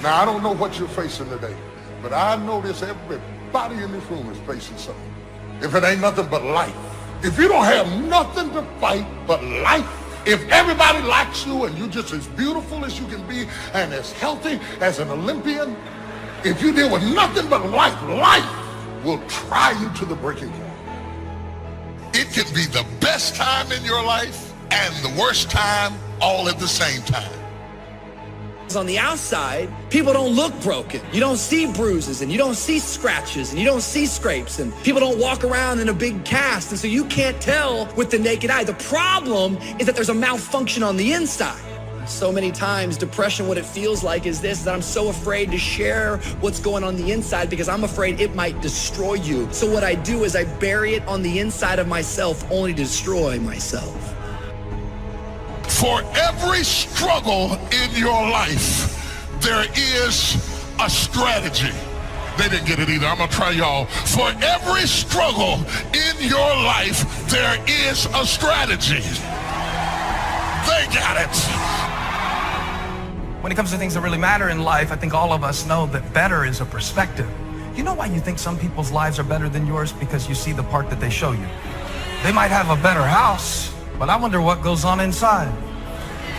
Now, I don't know what you're facing today, but I know this, everybody in this room is facing something. If it ain't nothing but life. If you don't have nothing to fight but life, if everybody likes you and you're just as beautiful as you can be and as healthy as an Olympian, if you deal with nothing but life, life will try you to the breaking point. It can be the best time in your life and the worst time all at the same time. On the outside, people don't look broken. You don't see bruises and you don't see scratches and you don't see scrapes, and people don't walk around in a big cast, and so you can't tell with the naked eye. The problem is that there's a malfunction on the inside. So many times, depression, what it feels like is this, that I'm so afraid to share what's going on the inside because I'm afraid it might destroy you. So what I do is I bury it on the inside of myself, only to destroy myself. For every struggle in your life, there is a strategy. They didn't get it either. I'm gonna try y'all. For every struggle in your life, there is a strategy. They got it. When it comes to things that really matter in life, I think all of us know that better is a perspective. You know why you think some people's lives are better than yours? Because you see the part that they show you. They might have a better house, but I wonder what goes on inside.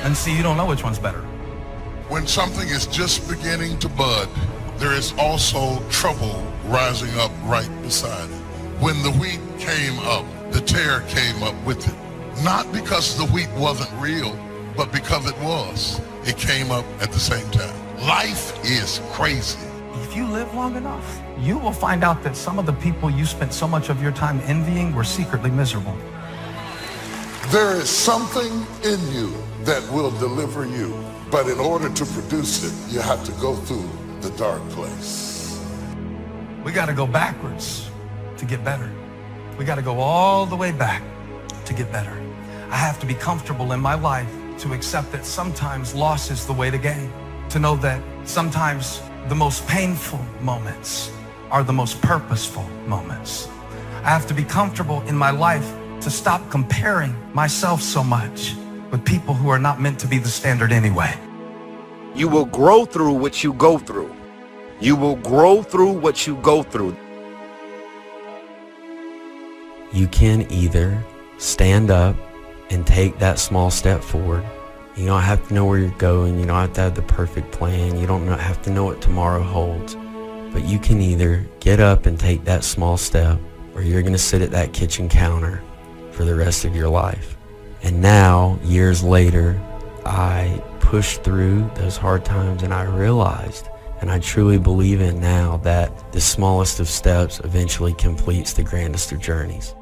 And see, you don't know which one's better. When something is just beginning to bud, there is also trouble rising up right beside it. When the wheat came up, the tear came up with it. Not because the wheat wasn't real, but because it was. It came up at the same time. Life is crazy. If you live long enough, you will find out that some of the people you spent so much of your time envying were secretly miserable. There is something in you that will deliver you, but in order to produce it, you have to go through the dark place. We got to go backwards to get better. We got to go all the way back to get better. I have to be comfortable in my life to accept that sometimes loss is the way to gain, to know that sometimes the most painful moments are the most purposeful moments. I have to be comfortable in my life to stop comparing myself so much with people who are not meant to be the standard anyway. You will grow through what you go through. You will grow through what you go through. You can either stand up and take that small step forward. You don't have to know where you're going. You don't have to have the perfect plan. You don't have to know what tomorrow holds. But you can either get up and take that small step, or you're going to sit at that kitchen counter for the rest of your life. And now, years later, I pushed through those hard times, and I realized, and I truly believe in now, that the smallest of steps eventually completes the grandest of journeys.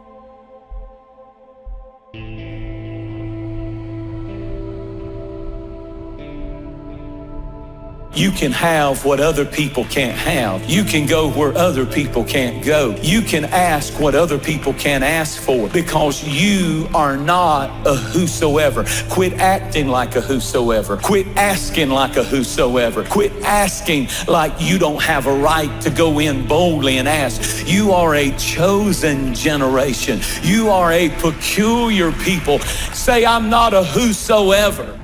You can have what other people can't have. You can go where other people can't go. You can ask what other people can't ask for, because you are not a whosoever. Quit acting like a whosoever. Quit asking like a whosoever. Quit asking like you don't have a right to go in boldly and ask. You are a chosen generation. You are a peculiar people. Say, I'm not a whosoever.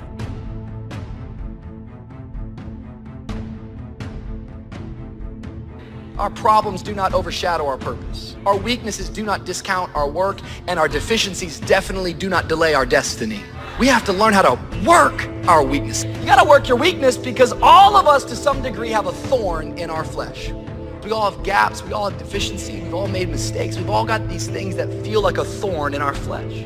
Our problems do not overshadow our purpose. Our weaknesses do not discount our work, and our deficiencies definitely do not delay our destiny. We have to learn how to work our weakness. You gotta work your weakness, because all of us to some degree have a thorn in our flesh. We all have gaps, we all have deficiencies, we've all made mistakes, we've all got these things that feel like a thorn in our flesh.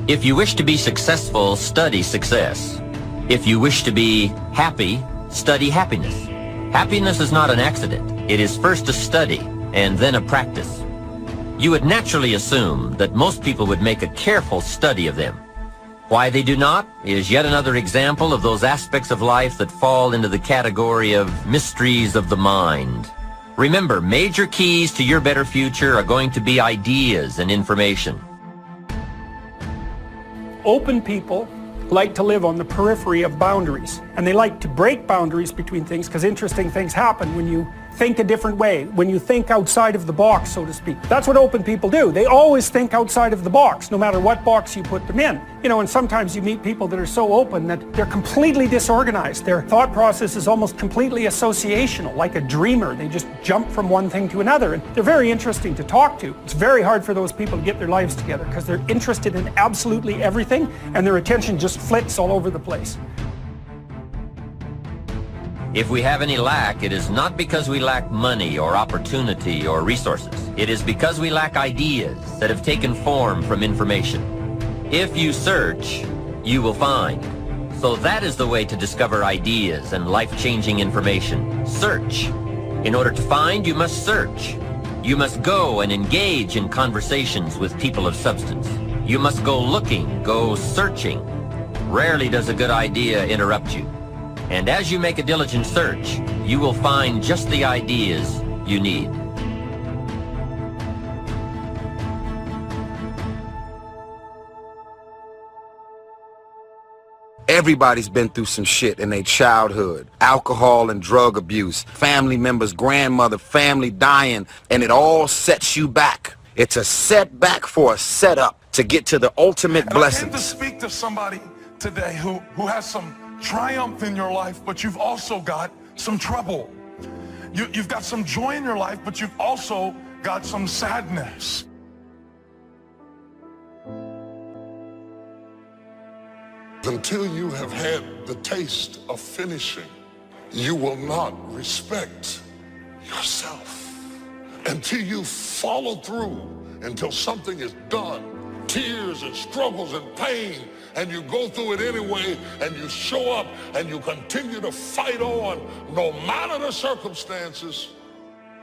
If you wish to be successful, study success. If you wish to be happy, study happiness. Happiness is not an accident. It is first a study and then a practice. You would naturally assume that most people would make a careful study of them. Why they do not is yet another example of those aspects of life that fall into the category of mysteries of the mind. Remember, major keys to your better future are going to be ideas and information. Open people like to live on the periphery of boundaries, and they like to break boundaries between things, because interesting things happen when you think a different way, when you think outside of the box, so to speak. That's what open people do. They always think outside of the box, no matter what box you put them in. You know, and sometimes you meet people that are so open that they're completely disorganized. Their thought process is almost completely associational, like a dreamer. They just jump from one thing to another, and they're very interesting to talk to. It's very hard for those people to get their lives together because they're interested in absolutely everything, and their attention just flits all over the place. If we have any lack, it is not because we lack money or opportunity or resources. It is because we lack ideas that have taken form from information. If you search, you will find. So that is the way to discover ideas and life-changing information. Search. In order to find, you must search. You must go and engage in conversations with people of substance. You must go looking, go searching. Rarely does a good idea interrupt you. And as you make a diligent search, you will find just the ideas you need. Everybody's been through some shit in their childhood. Alcohol and drug abuse, family members, grandmother, family dying, and it all sets you back. It's a setback for a setup to get to the ultimate blessings. I came to speak to somebody today who has some triumph in your life, but you've also got some trouble. You've got some joy in your life, but you've also got some sadness. Until you have had the taste of finishing, you will not respect yourself. Until you follow through, until something is done, tears and struggles and pain, and you go through it anyway, and you show up, and you continue to fight on, no matter the circumstances.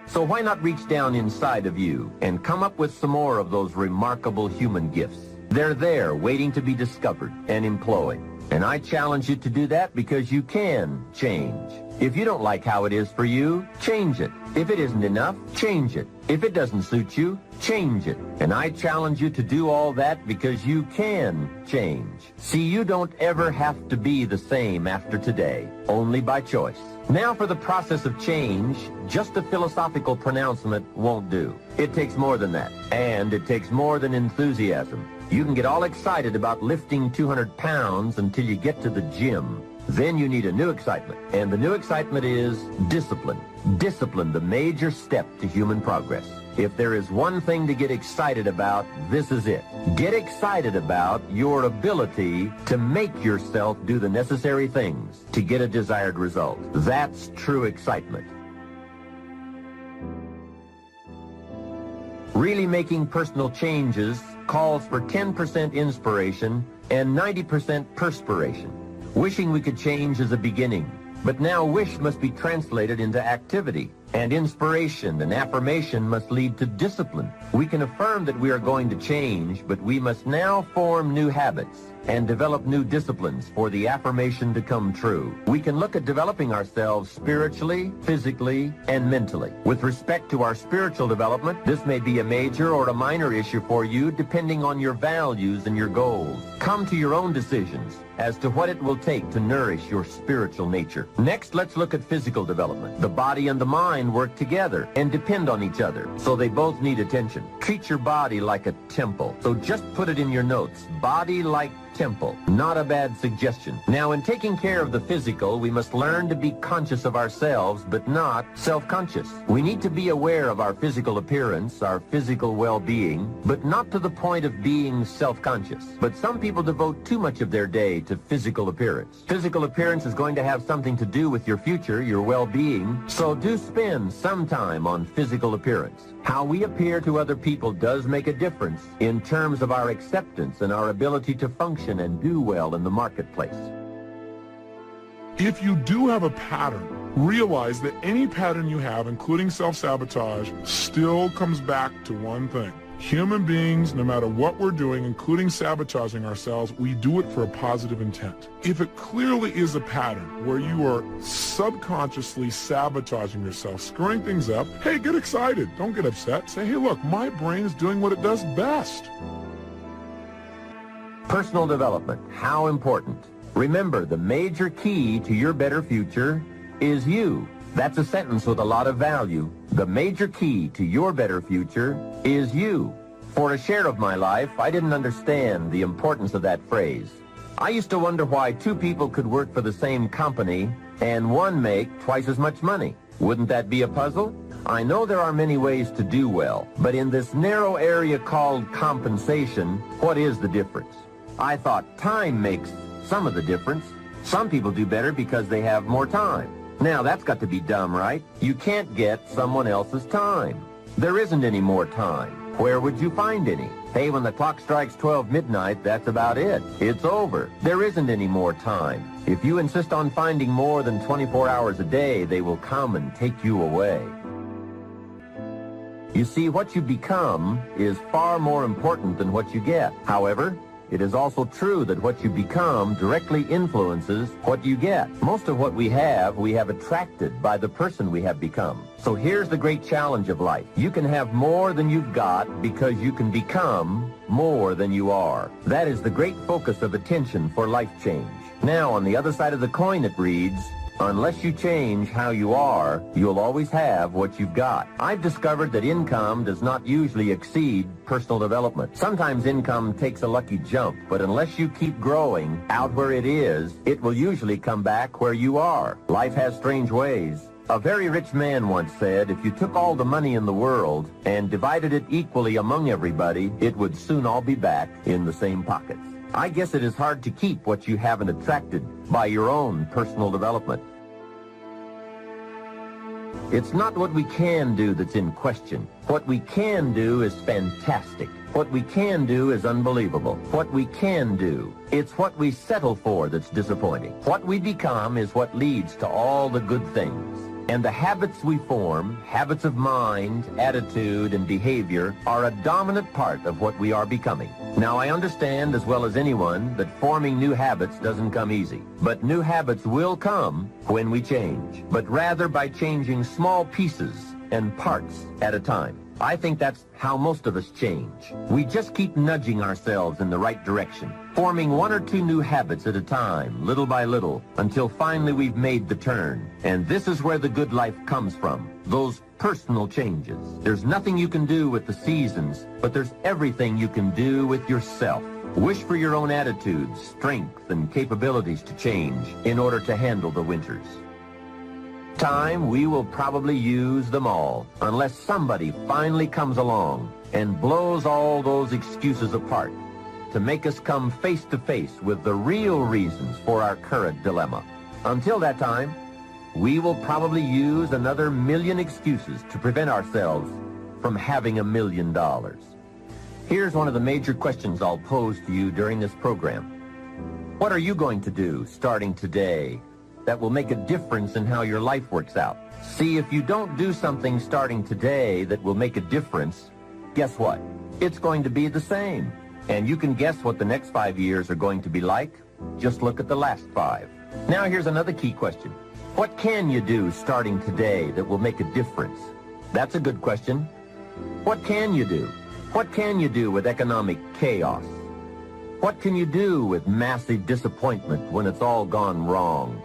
So why not reach down inside of you and come up with some more of those remarkable human gifts? They're there waiting to be discovered and employed. And I challenge you to do that because you can change. If you don't like how it is for you, change it. If it isn't enough, change it. If it doesn't suit you, change it. And I challenge you to do all that because you can change. See, you don't ever have to be the same after today, only by choice. Now for the process of change, just a philosophical pronouncement won't do. It takes more than that, and it takes more than enthusiasm. You can get all excited about lifting 200 pounds until you get to the gym. Then you need a new excitement, and the new excitement is discipline. Discipline, the major step to human progress. If there is one thing to get excited about, this is it. Get excited about your ability to make yourself do the necessary things to get a desired result. That's true excitement. Really making personal changes calls for 10% inspiration and 90% perspiration. Wishing we could change is a beginning, but now wish must be translated into activity, and inspiration and affirmation must lead to discipline. We can affirm that we are going to change, but we must now form new habits and develop new disciplines for the affirmation to come true. We can look at developing ourselves spiritually, physically, and mentally. With respect to our spiritual development, this may be a major or a minor issue for you depending on your values and your goals. Come to your own decisions as to what it will take to nourish your spiritual nature. Next, let's look at physical development. The body and the mind work together and depend on each other, so they both need attention. Treat your body like a temple. So just put it in your notes. Body like temple. Not a bad suggestion. Now, in taking care of the physical, we must learn to be conscious of ourselves, but not self-conscious. We need to be aware of our physical appearance, our physical well-being, but not to the point of being self-conscious. But some people devote too much of their day to physical appearance. Physical appearance is going to have something to do with your future, your well-being, so do spend some time on physical appearance. How we appear to other people does make a difference in terms of our acceptance and our ability to function and do well in the marketplace. If you do have a pattern, realize that any pattern you have, including self-sabotage, still comes back to one thing. Human beings, no matter what we're doing, including sabotaging ourselves, we do it for a positive intent. If it clearly is a pattern where you are subconsciously sabotaging yourself, screwing things up, hey, get excited. Don't get upset. Say, hey, look, my brain is doing what it does best. Personal development, how important. Remember, the major key to your better future is you. That's a sentence with a lot of value. The major key to your better future is you. For a share of my life, I didn't understand the importance of that phrase. I used to wonder why two people could work for the same company and one make twice as much money. Wouldn't that be a puzzle? I know there are many ways to do well, but in this narrow area called compensation, what is the difference? I thought time makes some of the difference. Some people do better because they have more time. Now that's got to be dumb, right? You can't get someone else's time. There isn't any more time. Where would you find any? Hey, when the clock strikes 12 midnight, that's about it. It's over. There isn't any more time. If you insist on finding more than 24 hours a day, they will come and take you away. You see, what you become is far more important than what you get. However, it is also true that what you become directly influences what you get. Most of what we have attracted by the person we have become. So here's the great challenge of life. You can have more than you've got because you can become more than you are. That is the great focus of attention for life change. Now, on the other side of the coin, it reads, unless you change how you are, you'll always have what you've got. I've discovered that income does not usually exceed personal development. Sometimes income takes a lucky jump, but unless you keep growing out where it is, it will usually come back where you are. Life has strange ways. A very rich man once said, if you took all the money in the world and divided it equally among everybody, it would soon all be back in the same pockets. I guess it is hard to keep what you haven't attracted by your own personal development. It's not what we can do that's in question. What we can do is fantastic. What we can do is unbelievable. What we can do, it's what we settle for that's disappointing. What we become is what leads to all the good things. And the habits we form, habits of mind, attitude, and behavior, are a dominant part of what we are becoming. Now, I understand as well as anyone that forming new habits doesn't come easy. But new habits will come when we change, but rather by changing small pieces and parts at a time. I think that's how most of us change. We just keep nudging ourselves in the right direction, forming one or two new habits at a time, little by little, until finally we've made the turn. And this is where the good life comes from, those personal changes. There's nothing you can do with the seasons, but there's everything you can do with yourself. Wish for your own attitudes, strength, and capabilities to change in order to handle the winters. Time, we will probably use them all, unless somebody finally comes along and blows all those excuses apart to make us come face to face with the real reasons for our current dilemma. Until that time, we will probably use another million excuses to prevent ourselves from having $1 million. Here's one of the major questions I'll pose to you during this program. What are you going to do starting today that will make a difference in how your life works out? See, if you don't do something starting today that will make a difference, guess what? It's going to be the same. And you can guess what the next 5 years are going to be like. Just look at the last 5. Now here's another key question. What can you do starting today that will make a difference? That's a good question. What can you do? What can you do with economic chaos? What can you do with massive disappointment when it's all gone wrong?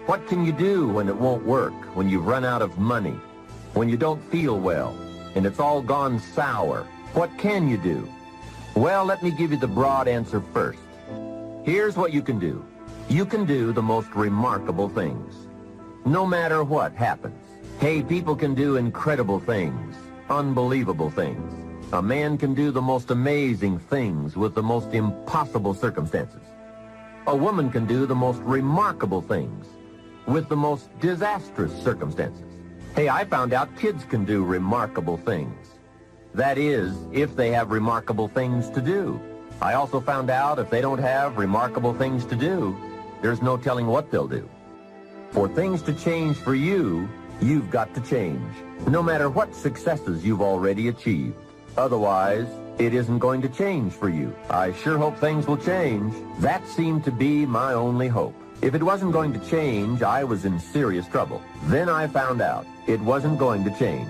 What can you do when it won't work, when you've run out of money, when you don't feel well, and it's all gone sour? What can you do? Well, let me give you the broad answer first. Here's what you can do. You can do the most remarkable things, no matter what happens. Hey, people can do incredible things, unbelievable things. A man can do the most amazing things with the most impossible circumstances. A woman can do the most remarkable things with the most disastrous circumstances. Hey, I found out kids can do remarkable things. That is, if they have remarkable things to do. I also found out if they don't have remarkable things to do, there's no telling what they'll do. For things to change for you, you've got to change, no matter what successes you've already achieved. Otherwise, it isn't going to change for you. I sure hope things will change. That seemed to be my only hope. If it wasn't going to change, I was in serious trouble. Then I found out it wasn't going to change,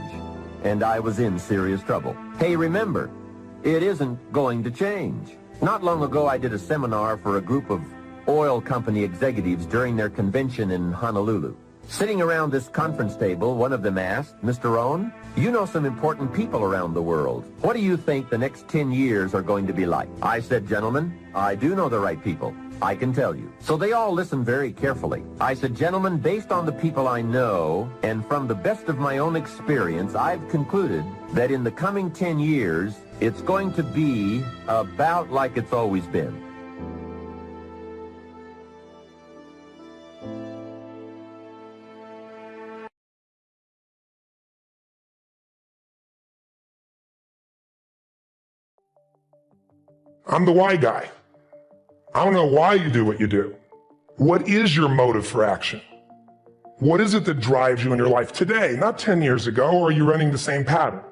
and I was in serious trouble. Hey, remember, it isn't going to change. Not long ago, I did a seminar for a group of oil company executives during their convention in Honolulu. Sitting around this conference table, one of them asked, Mr. Rohn, you know some important people around the world. What do you think the next 10 years are going to be like? I said, gentlemen, I do know the right people. I can tell you. So they all listened very carefully. I said, gentlemen, based on the people I know and from the best of my own experience, I've concluded that in the coming 10 years, it's going to be about like it's always been. I'm the why guy. I don't know why you do what you do. What is your motive for action? What is it that drives you in your life today, not 10 years ago, or are you running the same pattern?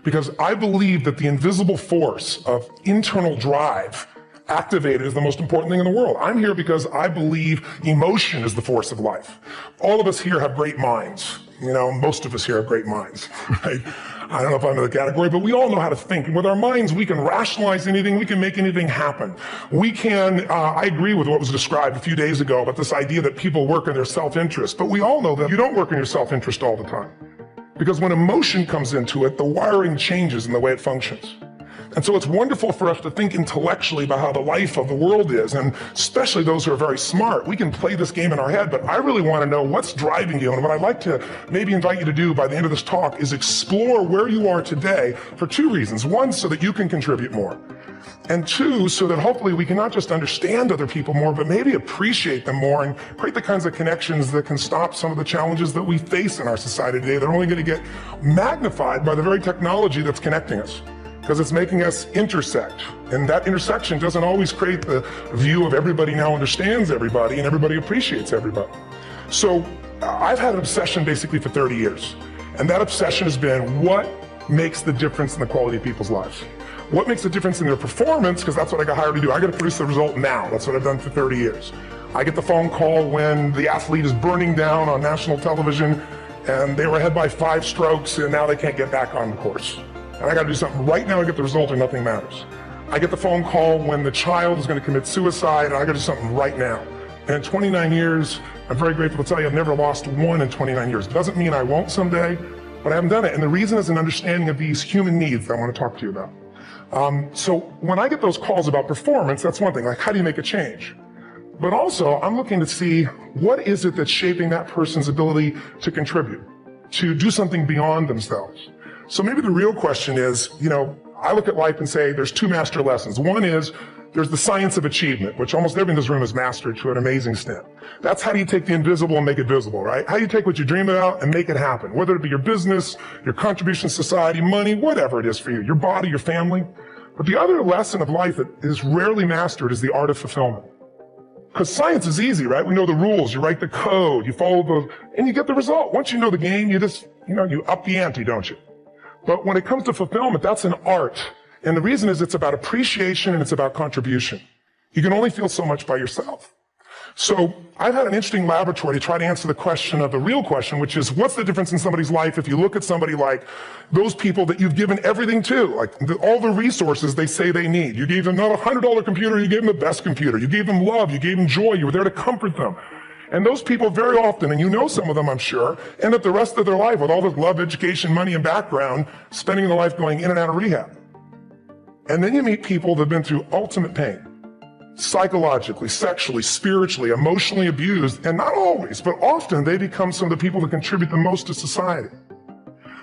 Because I believe that the invisible force of internal drive activated is the most important thing in the world. I'm here because I believe emotion is the force of life. All of us here have great minds. You know, most of us here have great minds, right? I don't know if I'm in the category, but we all know how to think. And with our minds, we can rationalize anything. We can make anything happen. We can, I agree with what was described a few days ago about this idea that people work in their self-interest. But we all know that you don't work in your self-interest all the time. Because when emotion comes into it, the wiring changes in the way it functions. And so it's wonderful for us to think intellectually about how the life of the world is, and especially those who are very smart. We can play this game in our head, but I really want to know what's driving you. And what I'd like to maybe invite you to do by the end of this talk is explore where you are today for two reasons. One, so that you can contribute more. And two, so that hopefully we can not just understand other people more, but maybe appreciate them more and create the kinds of connections that can stop some of the challenges that we face in our society today. They're only going to get magnified by the very technology that's connecting us, because it's making us intersect. And that intersection doesn't always create the view of everybody now understands everybody and everybody appreciates everybody. So I've had an obsession basically for 30 years. And that obsession has been what makes the difference in the quality of people's lives? What makes the difference in their performance? Because that's what I got hired to do. I got to produce the result now. That's what I've done for 30 years. I get the phone call when the athlete is burning down on national television and they were ahead by 5 strokes and now they can't get back on the course. And I got to do something right now to get the result or nothing matters. I get the phone call when the child is going to commit suicide, and I got to do something right now. And in 29 years, I'm very grateful to tell you I've never lost one in 29 years. It doesn't mean I won't someday, but I haven't done it. And the reason is an understanding of these human needs that I want to talk to you about. So when I get those calls about performance, that's one thing, like how do you make a change? But also, I'm looking to see what is it that's shaping that person's ability to contribute, to do something beyond themselves. So maybe the real question is, you know, I look at life and say there's 2 master lessons. One is there's the science of achievement, which almost everyone in this room has mastered to an amazing extent. That's how do you take the invisible and make it visible, right? How do you take what you dream about and make it happen? Whether it be your business, your contribution to society, money, whatever it is for you, your body, your family. But the other lesson of life that is rarely mastered is the art of fulfillment. Because science is easy, right? We know the rules, you write the code, you follow the, and you get the result. Once you know the game, you just, you up the ante, don't you? But when it comes to fulfillment, that's an art. And the reason is it's about appreciation and it's about contribution. You can only feel so much by yourself. So I've had an interesting laboratory to try to answer the question of the real question, which is what's the difference in somebody's life if you look at somebody like those people that you've given everything to, like all the resources they say they need. You gave them not a $100 computer, you gave them the best computer. You gave them love, you gave them joy, you were there to comfort them. And those people very often, and you know some of them I'm sure, end up the rest of their life with all this love, education, money, and background, spending their life going in and out of rehab. And then you meet people that have been through ultimate pain, psychologically, sexually, spiritually, emotionally abused, and not always, but often they become some of the people that contribute the most to society.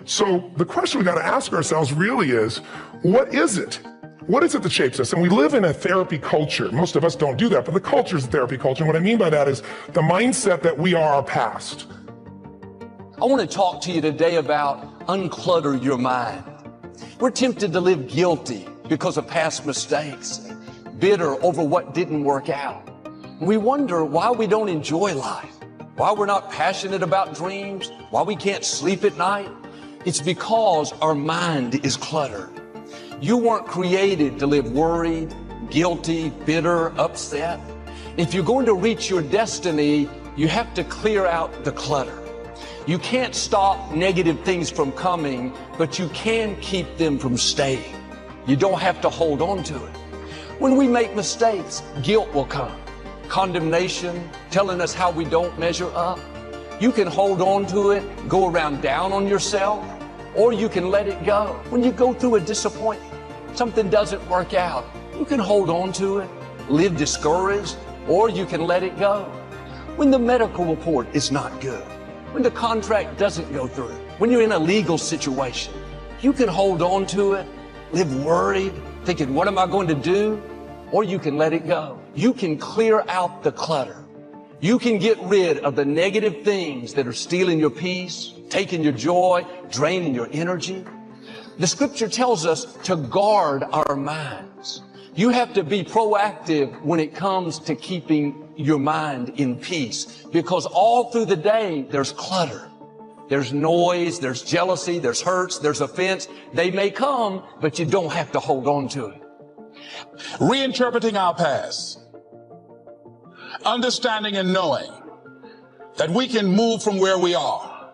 So the question we got to ask ourselves really is, what is it? What is it that shapes us? And we live in a therapy culture. Most of us don't do that, but the culture is a therapy culture. And what I mean by that is the mindset that we are our past. I want to talk to you today about unclutter your mind. We're tempted to live guilty because of past mistakes, bitter over what didn't work out. We wonder why we don't enjoy life, why we're not passionate about dreams, why we can't sleep at night. It's because our mind is cluttered. You weren't created to live worried, guilty, bitter, upset. If you're going to reach your destiny, you have to clear out the clutter. You can't stop negative things from coming, but you can keep them from staying. You don't have to hold on to it. When we make mistakes, guilt will come. Condemnation, telling us how we don't measure up. You can hold on to it, go around down on yourself, or you can let it go. When you go through a disappointment, something doesn't work out, you can hold on to it, live discouraged, or you can let it go. When the medical report is not good, when the contract doesn't go through, when you're in a legal situation, you can hold on to it, live worried, thinking, what am I going to do? Or you can let it go. You can clear out the clutter. You can get rid of the negative things that are stealing your peace, taking your joy, draining your energy. The scripture tells us to guard our minds. You have to be proactive when it comes to keeping your mind in peace, because all through the day there's clutter. There's noise, there's jealousy, there's hurts, there's offense. They may come, but you don't have to hold on to it. Reinterpreting our past. Understanding and knowing that we can move from where we are,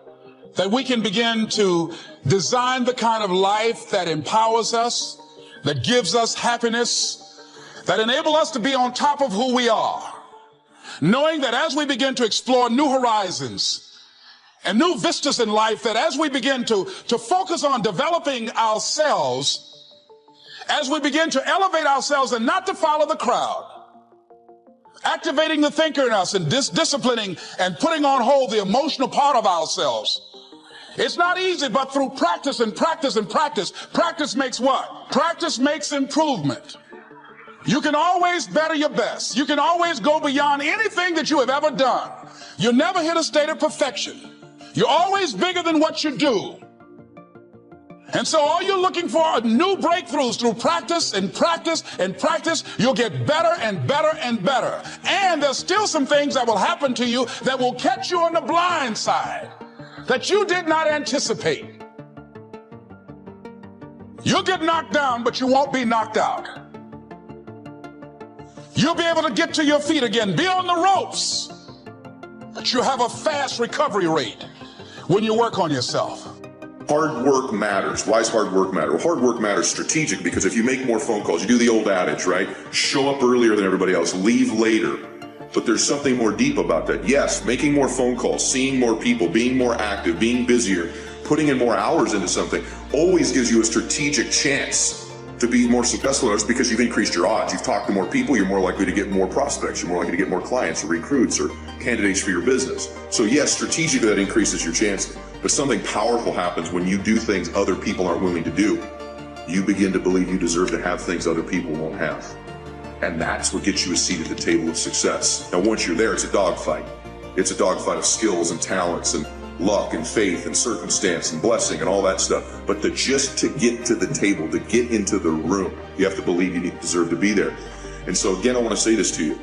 that we can begin to design the kind of life that empowers us, that gives us happiness, that enable us to be on top of who we are, knowing that as we begin to explore new horizons and new vistas in life, that as we begin to focus on developing ourselves, as we begin to elevate ourselves and not to follow the crowd, activating the thinker in us and disciplining and putting on hold the emotional part of ourselves. It's not easy, but through practice and practice and practice, practice makes what? Practice makes improvement. You can always better your best. You can always go beyond anything that you have ever done. You'll never hit a state of perfection. You're always bigger than what you do. And so all you're looking for are new breakthroughs through practice and practice and practice. You'll get better and better and better. And there's still some things that will happen to you that will catch you on the blind side that you did not anticipate. You'll get knocked down, but you won't be knocked out. You'll be able to get to your feet again, be on the ropes, but you'll have a fast recovery rate when you work on yourself. Hard work matters. Why does hard work matter? Well, hard work matters strategic because if you make more phone calls, you do the old adage, right? Show up earlier than everybody else, leave later. But there's something more deep about that. Yes, making more phone calls, seeing more people, being more active, being busier, putting in more hours into something always gives you a strategic chance to be more successful in it because you've increased your odds. You've talked to more people, you're more likely to get more prospects, you're more likely to get more clients or recruits or candidates for your business. So yes, strategically that increases your chances. But something powerful happens when you do things other people aren't willing to do. You begin to believe you deserve to have things other people won't have. And that's what gets you a seat at the table of success. Now once you're there, it's a dogfight. It's a dogfight of skills and talents and luck and faith and circumstance and blessing and all that stuff. But just to get to the table, to get into the room, you have to believe you deserve to be there. And so again, I want to say this to you.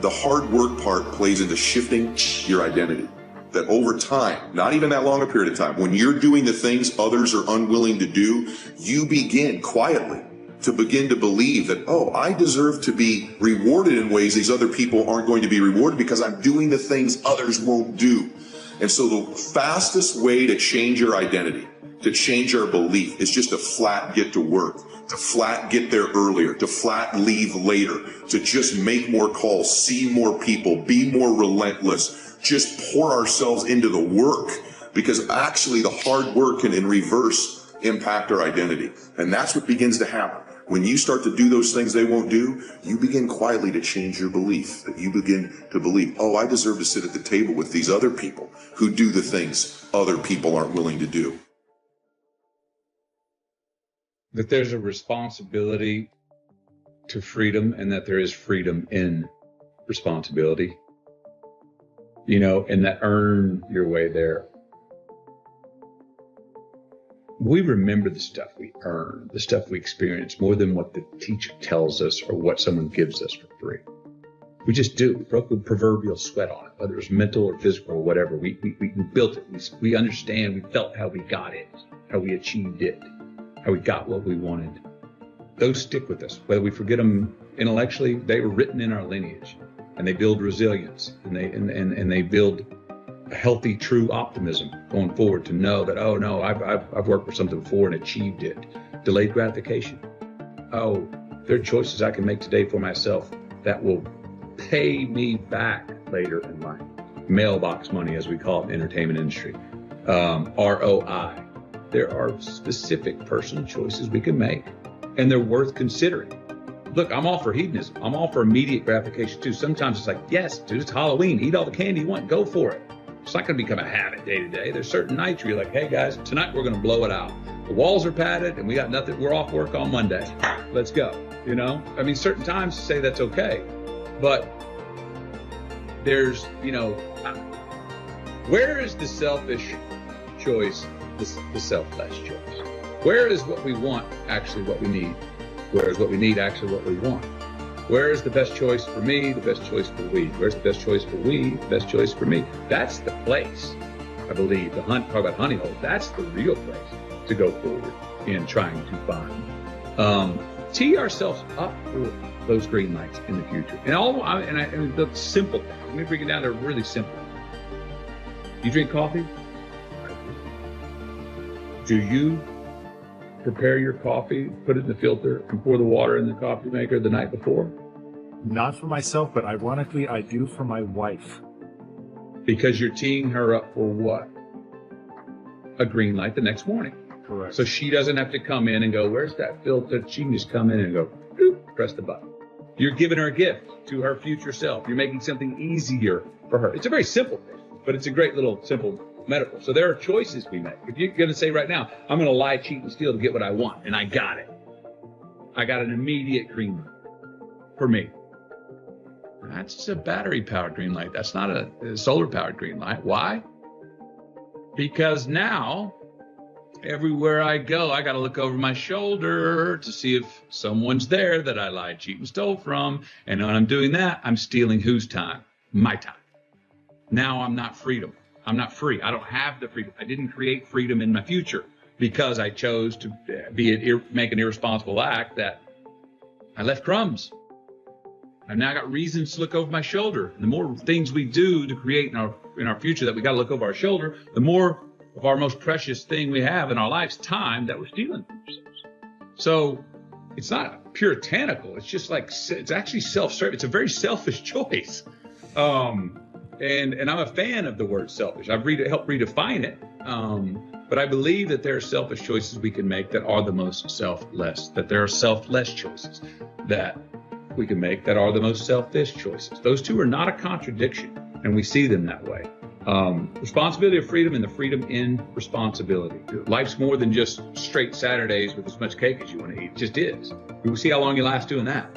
The hard work part plays into shifting your identity. That over time, not even that long a period of time, when you're doing the things others are unwilling to do, you begin quietly to begin to believe that, oh, I deserve to be rewarded in ways these other people aren't going to be rewarded because I'm doing the things others won't do. And so the fastest way to change your identity, to change our belief, is just to flat get to work, to flat get there earlier, to flat leave later, to just make more calls, see more people, be more relentless, just pour ourselves into the work, because actually the hard work can in reverse impact our identity. And that's what begins to happen. When you start to do those things they won't do, you begin quietly to change your belief. That you begin to believe, oh, I deserve to sit at the table with these other people who do the things other people aren't willing to do. That there's a responsibility to freedom and that there is freedom in responsibility. You know, and that earn your way there. We remember the stuff we earn, the stuff we experience, more than what the teacher tells us or what someone gives us for free. We just do. We broke the proverbial sweat on it, whether it was mental or physical or whatever. We built it. We understand. We felt how we got it, how we achieved it, how we got what we wanted. Those stick with us. Whether we forget them intellectually, they were written in our lineage, and they build resilience, and they build a healthy, true optimism going forward to know that, oh no, I've worked for something before and achieved it. Delayed gratification. Oh, there are choices I can make today for myself that will pay me back later in life. mailbox money, as we call it in the entertainment industry, ROI. There are specific personal choices we can make, and they're worth considering. Look, I'm all for hedonism. I'm all for immediate gratification too. Sometimes it's like, yes, dude, it's Halloween. Eat all the candy you want. Go for it. It's not going to become a habit day to day. There's certain nights where you're like, hey guys, tonight we're going to blow it out. The walls are padded and we got nothing. We're off work on Monday. Let's go. You know, I mean, certain times to say that's okay, but there's, you know, where is the selfish choice, the selfless choice? Where is what we want actually what we need? Where is what we need actually what we want? Where is the best choice for me, the best choice for we? Where's the best choice for we, the best choice for me? That's the place, I believe, talk about honey holes, that's the real place to go forward in trying to find. Tee ourselves up for those green lights in the future. And the simple things, let me bring it down to really simple. You drink coffee? Do you prepare your coffee, put it in the filter, and pour the water in the coffee maker the night before? Not for myself, but ironically, I do for my wife. Because you're teeing her up for what? A green light the next morning. Correct. So she doesn't have to come in and go, where's that filter? She can just come in and go, doop, press the button. You're giving her a gift to her future self. You're making something easier for her. It's a very simple thing, but it's a great little simple metaphor. So there are choices we make. If you're going to say right now, I'm going to lie, cheat, and steal to get what I want, and I got it. I got an immediate green light for me. That's a battery-powered green light. That's not a solar-powered green light. Why? Because now, everywhere I go, I got to look over my shoulder to see if someone's there that I lied, cheat, and stole from. And when I'm doing that, I'm stealing whose time? My time. Now I'm not freedom. I'm not free. I don't have the freedom. I didn't create freedom in my future because I chose to make an irresponsible act that I left crumbs. I've now got reasons to look over my shoulder. And the more things we do to create in our future that we got to look over our shoulder, the more of our most precious thing we have in our lives, time, that we're stealing from ourselves. So it's not puritanical. It's just like, it's actually self-serving. It's a very selfish choice. And I'm a fan of the word selfish. I've helped redefine it. But I believe that there are selfish choices we can make that are the most selfless, that there are selfless choices that we can make that are the most selfish choices. Those two are not a contradiction, and we see them that way. Responsibility of freedom and the freedom in responsibility. Life's more than just straight Saturdays with as much cake as you want to eat. It just is. We'll see how long you last doing that,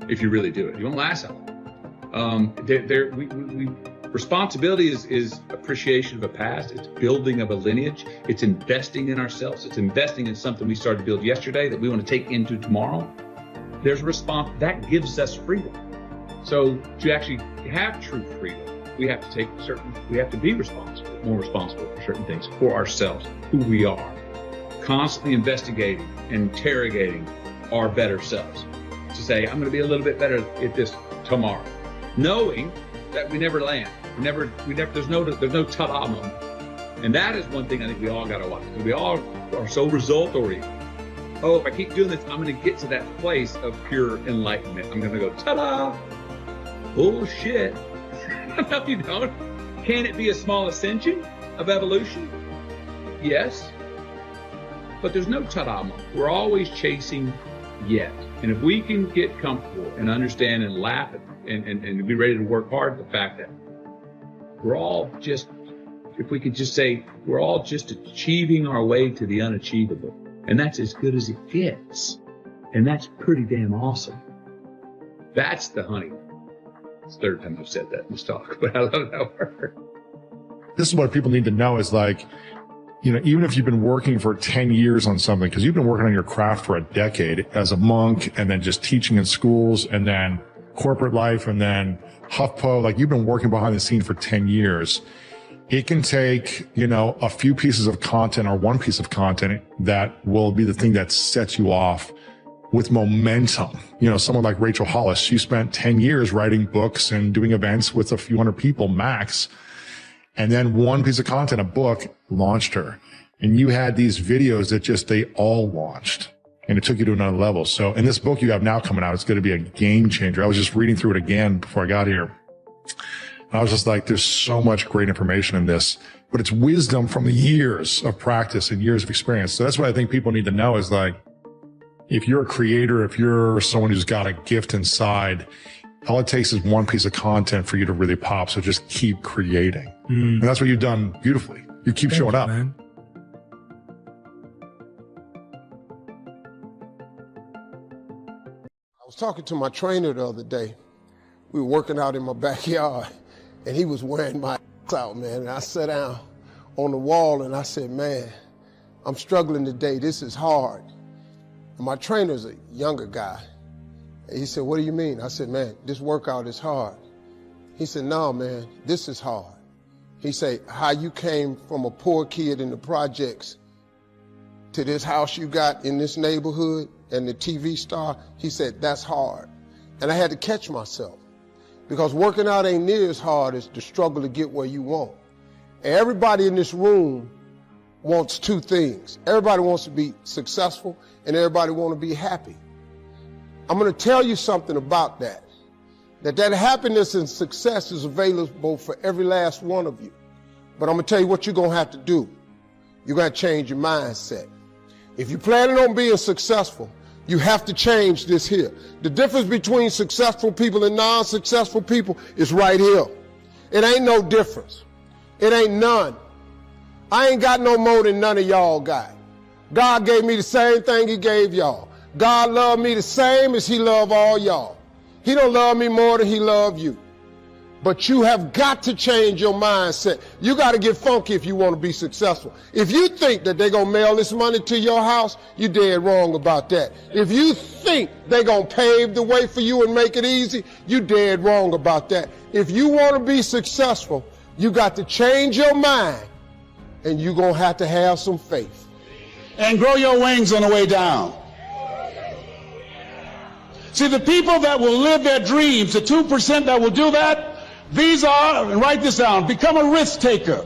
if you really do it. You won't last that long. Responsibility is appreciation of a past. It's building of a lineage. It's investing in ourselves. It's investing in something we started to build yesterday that we want to take into tomorrow. There's a response that gives us freedom. So to actually have true freedom, we have to be responsible, more responsible for certain things, for ourselves, who we are, constantly investigating and interrogating our better selves to say, I'm going to be a little bit better at this tomorrow, knowing that we never land. There's no ta-da moment. And that is one thing I think we all got to watch. We all are so result oriented. Oh, if I keep doing this, I'm going to get to that place of pure enlightenment. I'm going to go, ta-da! Bullshit. No, you don't. Can it be a small ascension of evolution? Yes. But there's no ta-da moment. We're always chasing yet. And if we can get comfortable and understand and laugh and be ready to work hard at the fact that we're all just, if we could just say, we're all just achieving our way to the unachievable. And that's as good as it gets. And that's pretty damn awesome. That's the honey. It's the third time I've said that in this talk, but I love that word. This is what people need to know is like, you know, even if you've been working for 10 years on something, because you've been working on your craft for a decade as a monk and then just teaching in schools and then corporate life and then HuffPo, like you've been working behind the scene for 10 years. It can take, you know, a few pieces of content or one piece of content that will be the thing that sets you off with momentum. You know, someone like Rachel Hollis, she spent 10 years writing books and doing events with a few hundred people max. And then one piece of content, a book, launched her. And you had these videos that just, they all launched. And it took you to another level. So in this book you have now coming out, it's going to be a game changer. I was just reading through it again before I got here. And I was just like, there's so much great information in this, but it's wisdom from years of practice and years of experience. So that's what I think people need to know is like, if you're a creator, if you're someone who's got a gift inside, all it takes is one piece of content for you to really pop. So just keep creating. And that's what you've done beautifully. You keep showing up. Man. I was talking to my trainer the other day. We were working out in my backyard, and he was wearing my out, man. And I sat down on the wall, and I said, man, I'm struggling today. This is hard. And my trainer's a younger guy. And he said, what do you mean? I said, man, this workout is hard. He said, no, man, this is hard. He said, how you came from a poor kid in the projects to this house you got in this neighborhood and the TV star, he said, that's hard. And I had to catch myself because working out ain't near as hard as the struggle to get where you want. And everybody in this room wants two things. Everybody wants to be successful and everybody wants to be happy. I'm going to tell you something about that. That happiness and success is available for every last one of you. But I'm going to tell you what you're going to have to do. You're going to change your mindset. If you're planning on being successful, you have to change this here. The difference between successful people and non-successful people is right here. It ain't no difference. It ain't none. I ain't got no more than none of y'all got. God gave me the same thing he gave y'all. God loved me the same as he loved all y'all. He don't love me more than he loved you. But you have got to change your mindset. You got to get funky if you want to be successful. If you think that they're going to mail this money to your house, you're dead wrong about that. If you think they're going to pave the way for you and make it easy, you're dead wrong about that. If you want to be successful, you got to change your mind, and you're going to have some faith. And grow your wings on the way down. See, the people that will live their dreams, the 2% that will do that, these are, and write this down, become a risk taker.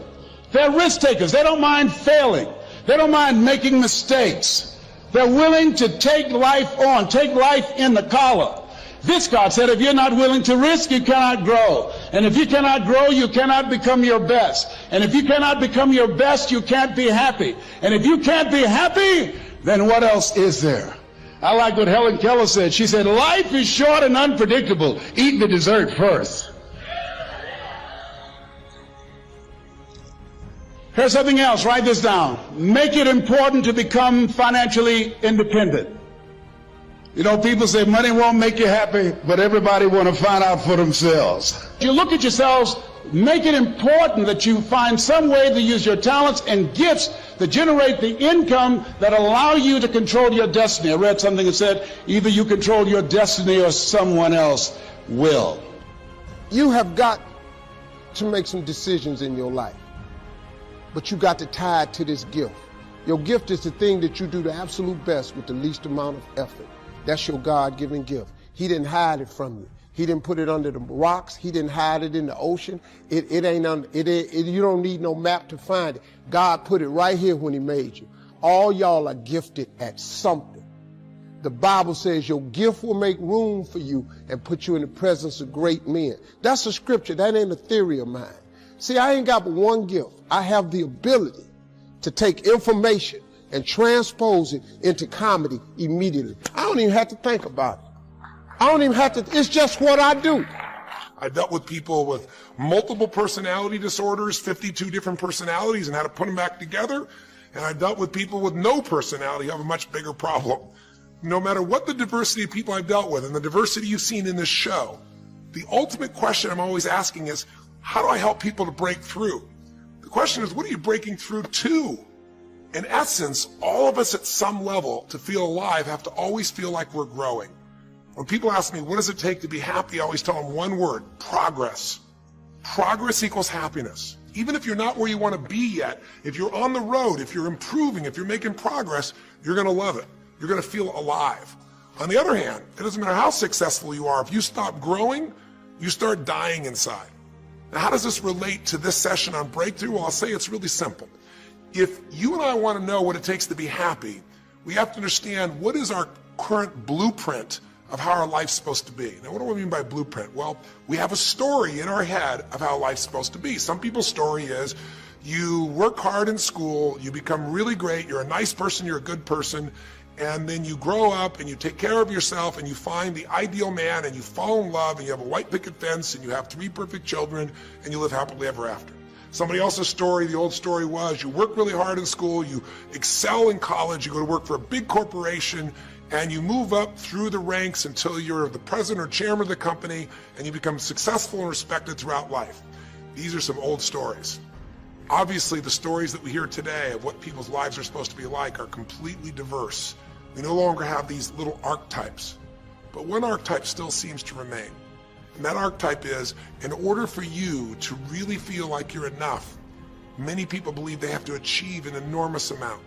They're risk takers. They don't mind failing. They don't mind making mistakes. They're willing to take life on, take life in the collar. This God said, if you're not willing to risk, you cannot grow. And if you cannot grow, you cannot become your best. And if you cannot become your best, you can't be happy. And if you can't be happy, then what else is there? I like what Helen Keller said. She said, life is short and unpredictable. Eat the dessert first. Here's something else. Write this down. Make it important to become financially independent. You know, people say money won't make you happy, but everybody want to find out for themselves. You look at yourselves, make it important that you find some way to use your talents and gifts that generate the income that allow you to control your destiny. I read something that said, either you control your destiny or someone else will. You have got to make some decisions in your life, but you got to tie it to this gift. Your gift is the thing that you do the absolute best with the least amount of effort. That's your God-given gift. He didn't hide it from you. He didn't put it under the rocks. He didn't hide it in the ocean. You don't need no map to find it. God put it right here when he made you. All y'all are gifted at something. The Bible says your gift will make room for you and put you in the presence of great men. That's a scripture. That ain't a theory of mine. See, I ain't got but one gift. I have the ability to take information and transpose it into comedy immediately. I don't even have to think about it. I don't even have to, it's just what I do. I dealt with people with multiple personality disorders, 52 different personalities, and how to put them back together. And I dealt with people with no personality who have a much bigger problem. No matter what the diversity of people I've dealt with and the diversity you've seen in this show, the ultimate question I'm always asking is, how do I help people to break through? The question is, what are you breaking through to? In essence, all of us at some level to feel alive have to always feel like we're growing. When people ask me, what does it take to be happy? I always tell them one word, progress. Progress equals happiness. Even if you're not where you want to be yet, if you're on the road, if you're improving, if you're making progress, you're going to love it. You're going to feel alive. On the other hand, it doesn't matter how successful you are. If you stop growing, you start dying inside. Now, how does this relate to this session on breakthrough? Well, I'll say it's really simple. If you and I want to know what it takes to be happy, we have to understand what is our current blueprint of how our life's supposed to be. Now, what do I mean by blueprint? Well, we have a story in our head of how life's supposed to be. Some people's story is you work hard in school, you become really great, you're a nice person, you're a good person, and then you grow up and you take care of yourself and you find the ideal man and you fall in love and you have a white picket fence and you have 3 perfect children and you live happily ever after. Somebody else's story, the old story was you work really hard in school, you excel in college, you go to work for a big corporation, and you move up through the ranks until you're the president or chairman of the company and you become successful and respected throughout life. These are some old stories. Obviously, the stories that we hear today of what people's lives are supposed to be like are completely diverse. We no longer have these little archetypes, but one archetype still seems to remain. And that archetype is, in order for you to really feel like you're enough, many people believe they have to achieve an enormous amount.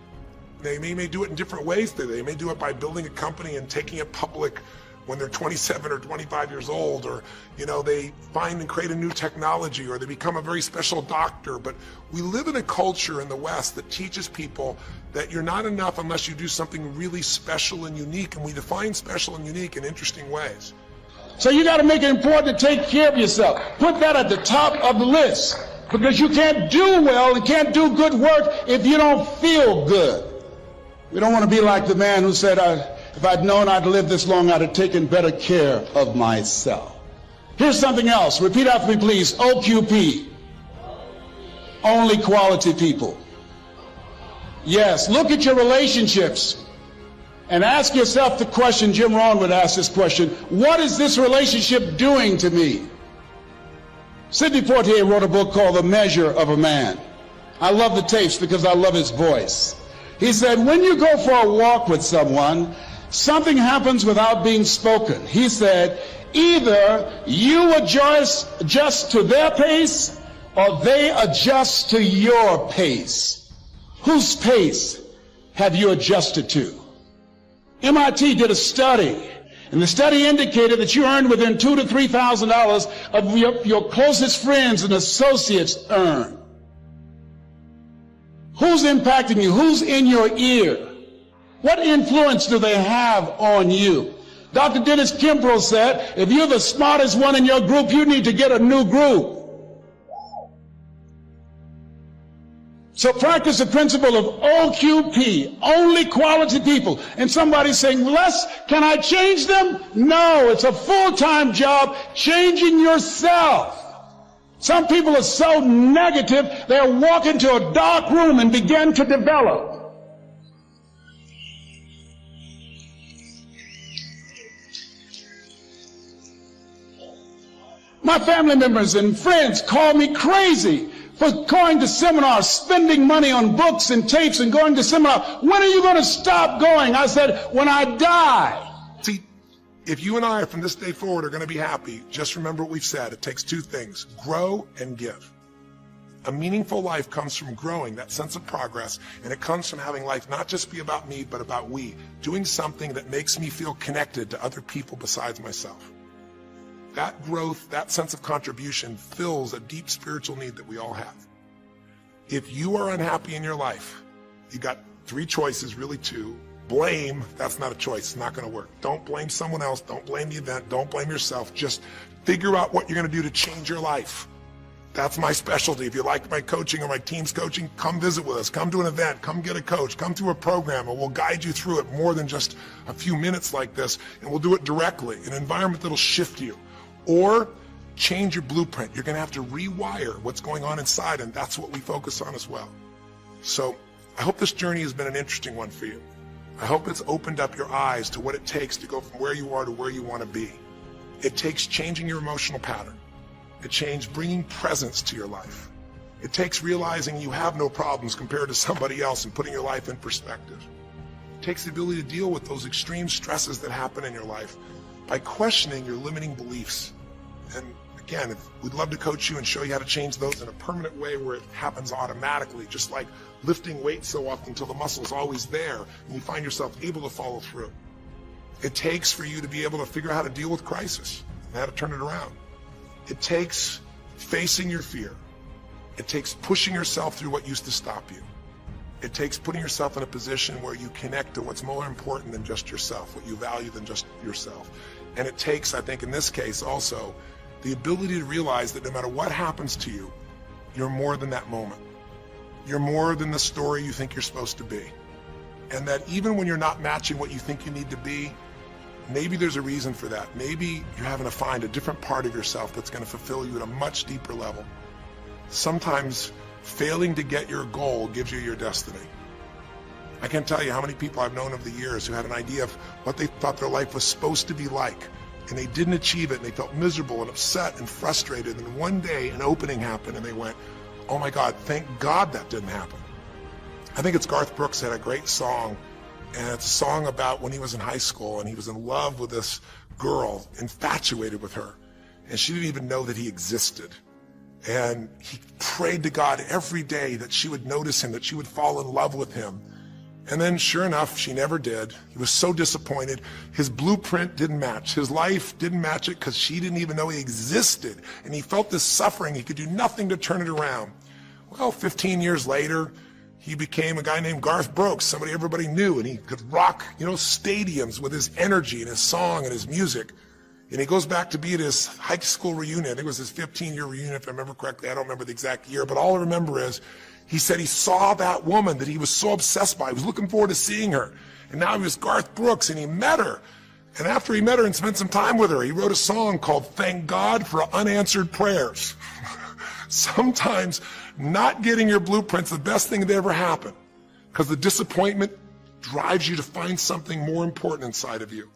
They may do it in different ways. They may do it by building a company and taking it public when they're 27 or 25 years old, or they find and create a new technology, or they become a very special doctor. But we live in a culture in the West that teaches people that you're not enough unless you do something really special and unique, and we define special and unique in interesting ways. So you got to make it important to take care of yourself. Put that at the top of the list, because you can't do well and can't do good work if you don't feel good. We don't want to be like the man who said, if I'd known I'd live this long, I'd have taken better care of myself. Here's something else. Repeat after me, please. OQP. Only quality people. Yes, look at your relationships and ask yourself the question, Jim Rohn would ask this question, what is this relationship doing to me? Sidney Poitier wrote a book called The Measure of a Man. I love the tapes because I love his voice. He said, when you go for a walk with someone, something happens without being spoken. He said, either you adjust to their pace or they adjust to your pace. Whose pace have you adjusted to? MIT did a study, and the study indicated that you earned within $2,000 to $3,000 of your closest friends and associates earn. Who's impacting you? Who's in your ear? What influence do they have on you? Dr. Dennis Kimbrough said, if you're the smartest one in your group, you need to get a new group. So practice the principle of OQP, only quality people. And somebody's saying, Les, can I change them? No, it's a full-time job changing yourself. Some people are so negative, they'll walk into a dark room and begin to develop. My family members and friends call me crazy for going to seminars, spending money on books and tapes and going to seminars. When are you going to stop going? I said, when I die. See, if you and I from this day forward are going to be happy, just remember what we've said. It takes 2 things, grow and give. A meaningful life comes from growing, that sense of progress, and it comes from having life not just be about me, but about we, doing something that makes me feel connected to other people besides myself. That growth, that sense of contribution fills a deep spiritual need that we all have. If you are unhappy in your life, you got 3 choices, really 2. Blame, that's not a choice, it's not going to work. Don't blame someone else, don't blame the event, don't blame yourself. Just figure out what you're going to do to change your life. That's my specialty. If you like my coaching or my team's coaching, come visit with us, come to an event, come get a coach, come through a program, and we'll guide you through it more than just a few minutes like this, and we'll do it directly, in an environment that'll shift you. Or change your blueprint. You're going to have to rewire what's going on inside, and that's what we focus on as well. So I hope this journey has been an interesting one for you. I hope it's opened up your eyes to what it takes to go from where you are to where you want to be. It takes changing your emotional pattern. It takes bringing presence to your life. It takes realizing you have no problems compared to somebody else and putting your life in perspective. It takes the ability to deal with those extreme stresses that happen in your life by questioning your limiting beliefs. And again, we'd love to coach you and show you how to change those in a permanent way where it happens automatically, just like lifting weights so often until the muscle's always there and you find yourself able to follow through. It takes for you to be able to figure out how to deal with crisis and how to turn it around. It takes facing your fear. It takes pushing yourself through what used to stop you. It takes putting yourself in a position where you connect to what's more important than just yourself, what you value than just yourself. And it takes, I think in this case also, the ability to realize that no matter what happens to you, you're more than that moment. You're more than the story you think you're supposed to be. And that even when you're not matching what you think you need to be, maybe there's a reason for that. Maybe you're having to find a different part of yourself that's going to fulfill you at a much deeper level. Sometimes failing to get your goal gives you your destiny. I can't tell you how many people I've known over the years who had an idea of what they thought their life was supposed to be like, and they didn't achieve it, and they felt miserable and upset and frustrated, and one day an opening happened and they went, oh my God, thank God that didn't happen. I think it's Garth Brooks had a great song, and it's a song about when he was in high school and he was in love with this girl, infatuated with her, and she didn't even know that he existed. And he prayed to God every day that she would notice him, that she would fall in love with him. And then sure enough, she never did. He was so disappointed. His blueprint didn't match. His life didn't match it because she didn't even know he existed. And he felt this suffering. He could do nothing to turn it around. Well, 15 years later, he became a guy named Garth Brooks, somebody everybody knew, and he could rock, stadiums with his energy and his song and his music. And he goes back to be at his high school reunion. I think it was his 15-year reunion, if I remember correctly. I don't remember the exact year, but all I remember is he said he saw that woman that he was so obsessed by. He was looking forward to seeing her. And now he was Garth Brooks, and he met her. And after he met her and spent some time with her, he wrote a song called Thank God for Unanswered Prayers. Sometimes not getting your blueprint's the best thing that ever happened, because the disappointment drives you to find something more important inside of you.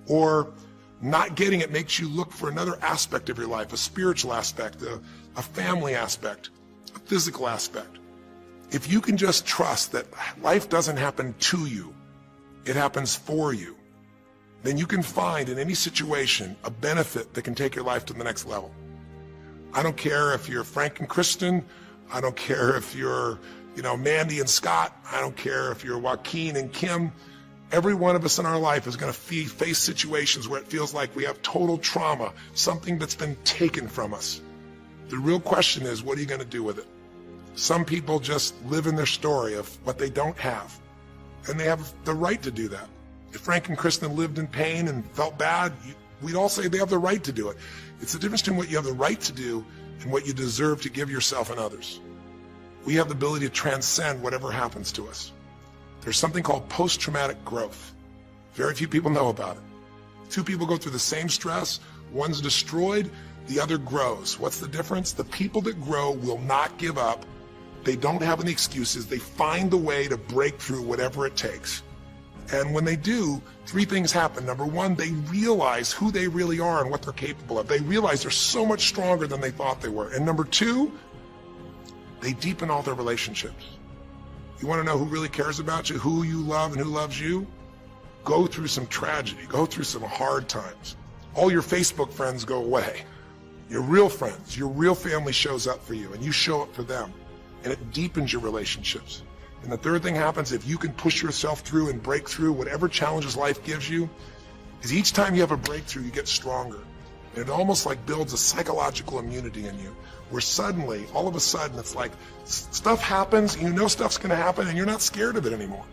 Or not getting it makes you look for another aspect of your life, a spiritual aspect, a family aspect, a physical aspect. If you can just trust that life doesn't happen to you, it happens for you, then you can find in any situation a benefit that can take your life to the next level. I don't care if you're Frank and Kristen. I don't care if you're, Mandy and Scott. I don't care if you're Joaquin and Kim. Every one of us in our life is going to face situations where it feels like we have total trauma, something that's been taken from us. The real question is, what are you going to do with it? Some people just live in their story of what they don't have, and they have the right to do that. If Frank and Kristen lived in pain and felt bad, we'd all say they have the right to do it. It's the difference between what you have the right to do and what you deserve to give yourself and others. We have the ability to transcend whatever happens to us. There's something called post-traumatic growth. Very few people know about it. Two people go through the same stress. One's destroyed, the other grows. What's the difference? The people that grow will not give up. They don't have any excuses. They find the way to break through whatever it takes. And when they do, three things happen. Number one, they realize who they really are and what they're capable of. They realize they're so much stronger than they thought they were. And number two, they deepen all their relationships. You want to know who really cares about you, who you love and who loves you? Go through some tragedy, go through some hard times. All your Facebook friends go away. Your real friends, your real family shows up for you, and you show up for them. And it deepens your relationships. And the third thing happens, if you can push yourself through and break through whatever challenges life gives you, is each time you have a breakthrough, you get stronger. And it almost like builds a psychological immunity in you, where suddenly, all of a sudden, it's like stuff happens, you know stuff's going to happen, and you're not scared of it anymore.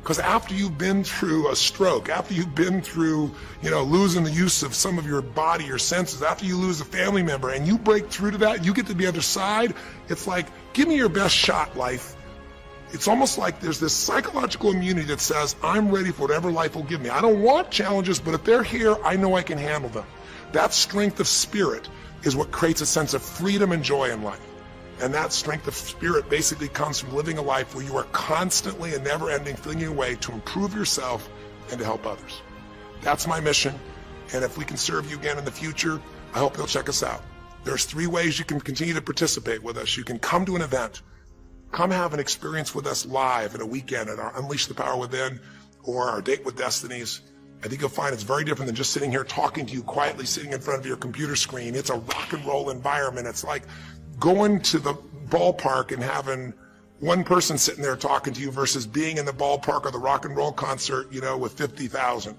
Because after you've been through a stroke, after you've been through, losing the use of some of your body, your senses, after you lose a family member, and you break through to that, you get to the other side, it's like, give me your best shot, life. It's almost like there's this psychological immunity that says, I'm ready for whatever life will give me. I don't want challenges, but if they're here, I know I can handle them. That strength of spirit is what creates a sense of freedom and joy in life. And that strength of spirit basically comes from living a life where you are constantly and never-ending flinging away to improve yourself and to help others. That's my mission, and if we can serve you again in the future, I hope you'll check us out. There's 3 ways you can continue to participate with us. You can come to an event, come have an experience with us live at a weekend at our Unleash the Power Within or our Date with Destinies. I think you'll find it's very different than just sitting here talking to you quietly, sitting in front of your computer screen. It's a rock and roll environment. It's like going to the ballpark and having one person sitting there talking to you versus being in the ballpark or the rock and roll concert, with 50,000.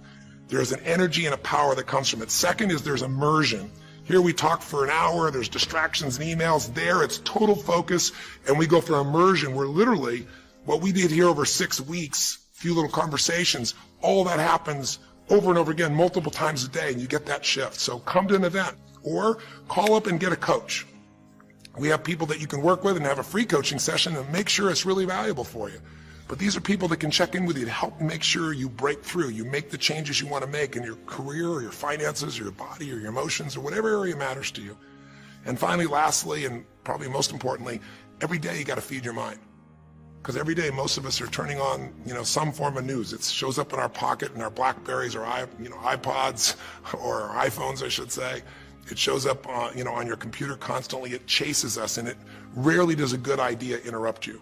There's an energy and a power that comes from it. Second is there's immersion. Here we talk for an hour, there's distractions and emails. There it's total focus, and we go for immersion where literally What we did here over 6 weeks, few little conversations, all that happens over and over again, multiple times a day, and you get that shift. So come to an event or call up and get a coach. We have people that you can work with and have a free coaching session and make sure it's really valuable for you. But these are people that can check in with you to help make sure you break through, you make the changes you want to make in your career or your finances or your body or your emotions or whatever area matters to you. And finally, lastly, and probably most importantly, every day you got to feed your mind. Because every day most of us are turning on, some form of news. It shows up in our pocket, in our Blackberries or iPods or our iPhones, I should say. It shows up on your computer constantly. It chases us, and it rarely does a good idea interrupt you.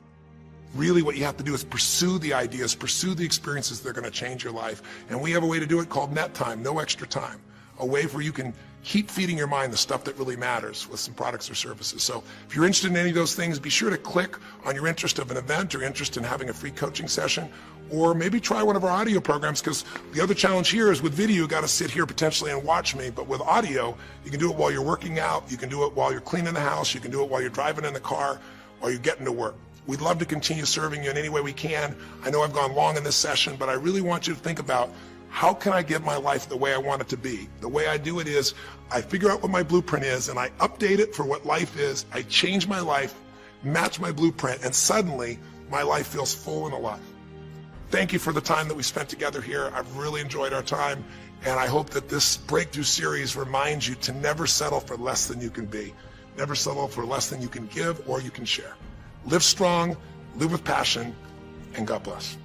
Really what you have to do is pursue the ideas, pursue the experiences that are going to change your life. And we have a way to do it called net time, no extra time. A way where you can keep feeding your mind the stuff that really matters with some products or services. So if you're interested in any of those things, be sure to click on your interest of an event or interest in having a free coaching session, or maybe try one of our audio programs, because the other challenge here is with video, you got to sit here potentially and watch me, but with audio, you can do it while you're working out, you can do it while you're cleaning the house, you can do it while you're driving in the car, while you're getting to work. We'd love to continue serving you in any way we can. I know I've gone long in this session, but I really want you to think about, how can I get my life the way I want it to be? The way I do it is I figure out what my blueprint is and I update it for what life is. I change my life, match my blueprint, and suddenly my life feels full and alive. Thank you for the time that we spent together here. I've really enjoyed our time, and I hope that this breakthrough series reminds you to never settle for less than you can be. Never settle for less than you can give or you can share. Live strong, live with passion, and God bless.